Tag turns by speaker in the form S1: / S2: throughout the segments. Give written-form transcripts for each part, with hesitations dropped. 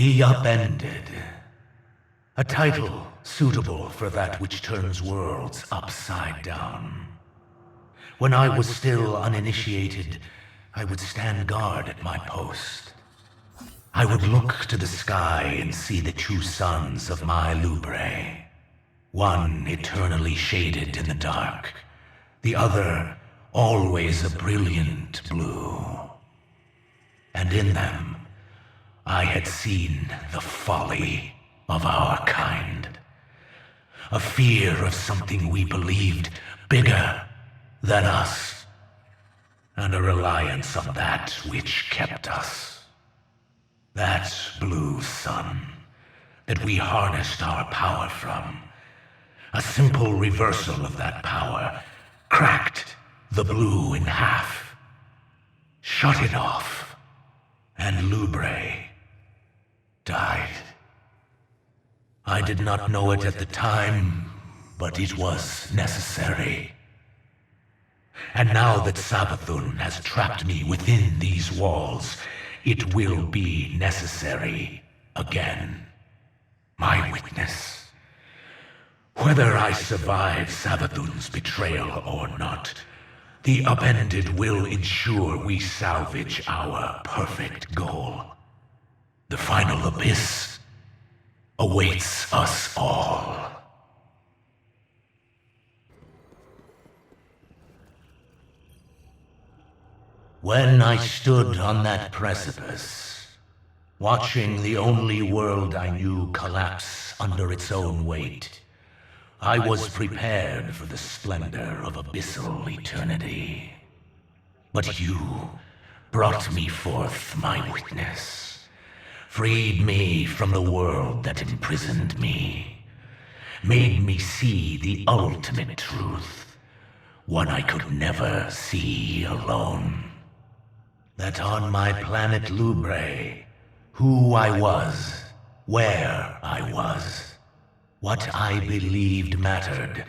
S1: The Upended. A title suitable for that which turns worlds upside down. When I was still uninitiated, I would stand guard at my post. I would look to the sky and see the two suns of my Lubrae. One eternally shaded in the dark, the other always a brilliant blue. And in them, I had seen the folly of our kind. A fear of something we believed bigger than us, and a reliance on that which kept us. That blue sun that we harnessed our power from. A simple reversal of that power cracked the blue in half, shut it off, and Lubray died. I did not know it at the time, but it was necessary. And now that Savathun has trapped me within these walls, it will be necessary again. My witness. Whether I survive Savathun's betrayal or not, the Upended will ensure we salvage our perfect goal. The final abyss awaits us all. When I stood on that precipice, watching the only world I knew collapse under its own weight, I was prepared for the splendor of abyssal eternity. But you brought me forth, my witness, freed me from the world that imprisoned me, made me see the ultimate truth, one I could never see alone. That on my planet Lubrae, who I was, where I was, what I believed mattered,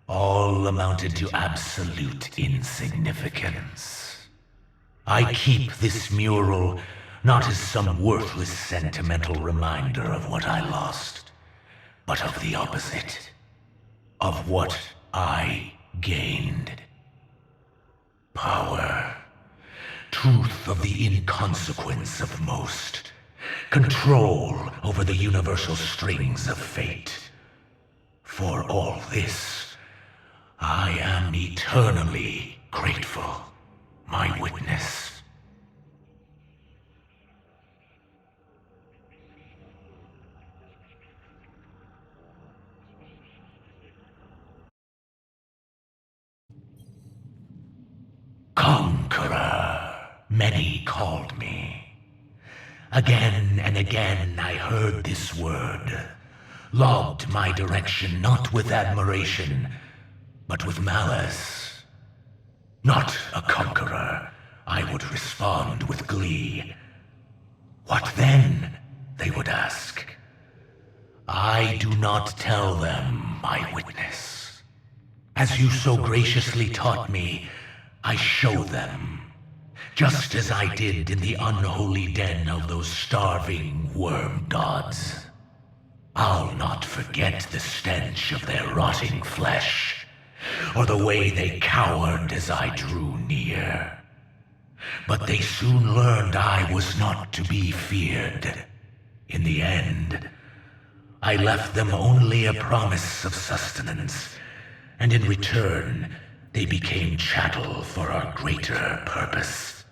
S1: all amounted to absolute insignificance. I keep this mural not as some worthless sentimental reminder of what I lost, but of the opposite, of what I gained. Power. Truth of the inconsequence of most. Control over the universal strings of fate. For all this, I am eternally grateful, my witness. Conqueror, many called me. Again and again I heard this word, lobbed my direction not with admiration, but with malice. Not a conqueror, I would respond with glee. What then, they would ask. I do not tell them, my witness. As you so graciously taught me, I show them. Just as I did in the unholy den of those starving worm gods. I'll not forget the stench of their rotting flesh, or the way they cowered as I drew near. But they soon learned I was not to be feared. In the end, I left them only a promise of sustenance, and in return, they became chattel for our greater purpose.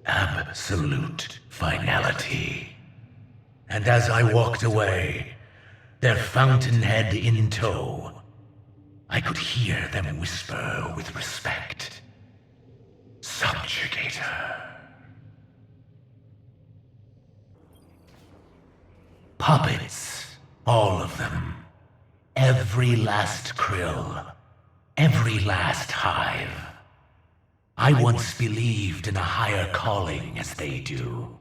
S1: Absolute finality. And as I walked away, their fountainhead in tow, I could hear them whisper with respect. Subjugator. Puppets, all of them. Every last krill. Every last hive. I once believed in a higher calling as they do.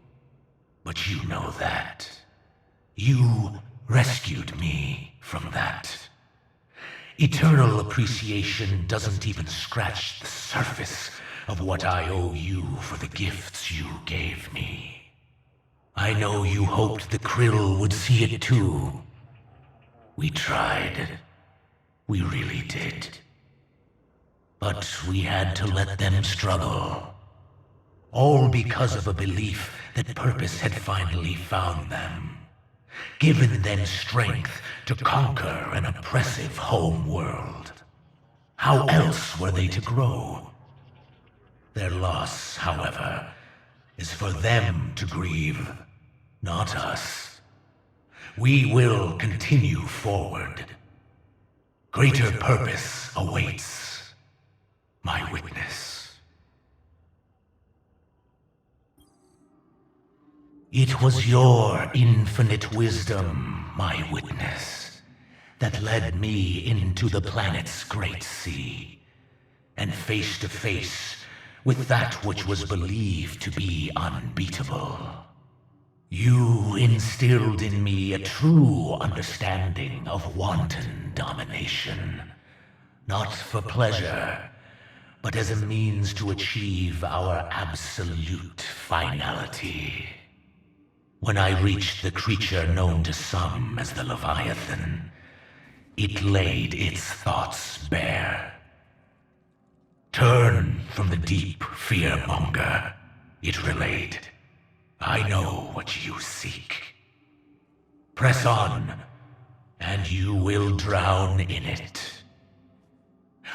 S1: But you know that. You rescued me from that. Eternal appreciation doesn't even scratch the surface of what I owe you for the gifts you gave me. I know you hoped the Krill would see it too. We tried. We really did. But we had to let them struggle. All because of a belief that purpose had finally found them, given them strength to conquer an oppressive home world. How else were they to grow? Their loss, however, is for them to grieve, not us. We will continue forward. Greater purpose awaits, my witness. It was your infinite wisdom, my witness, that led me into the planet's great sea, and face to face with that which was believed to be unbeatable. You instilled in me a true understanding of wanton domination, not for pleasure, but as a means to achieve our absolute finality. When I reached the creature known to some as the Leviathan, it laid its thoughts bare. Turn from the deep fearmonger, it relayed. I know what you seek. Press on, and you will drown in it.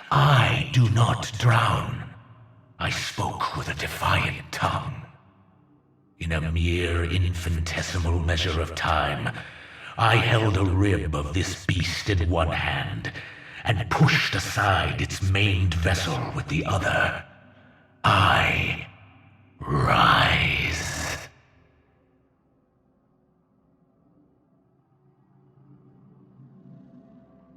S1: I do not drown. I spoke with a defiant tongue. In a mere infinitesimal measure of time, I held a rib of this beast in one hand, and pushed aside its maimed vessel with the other. I rise.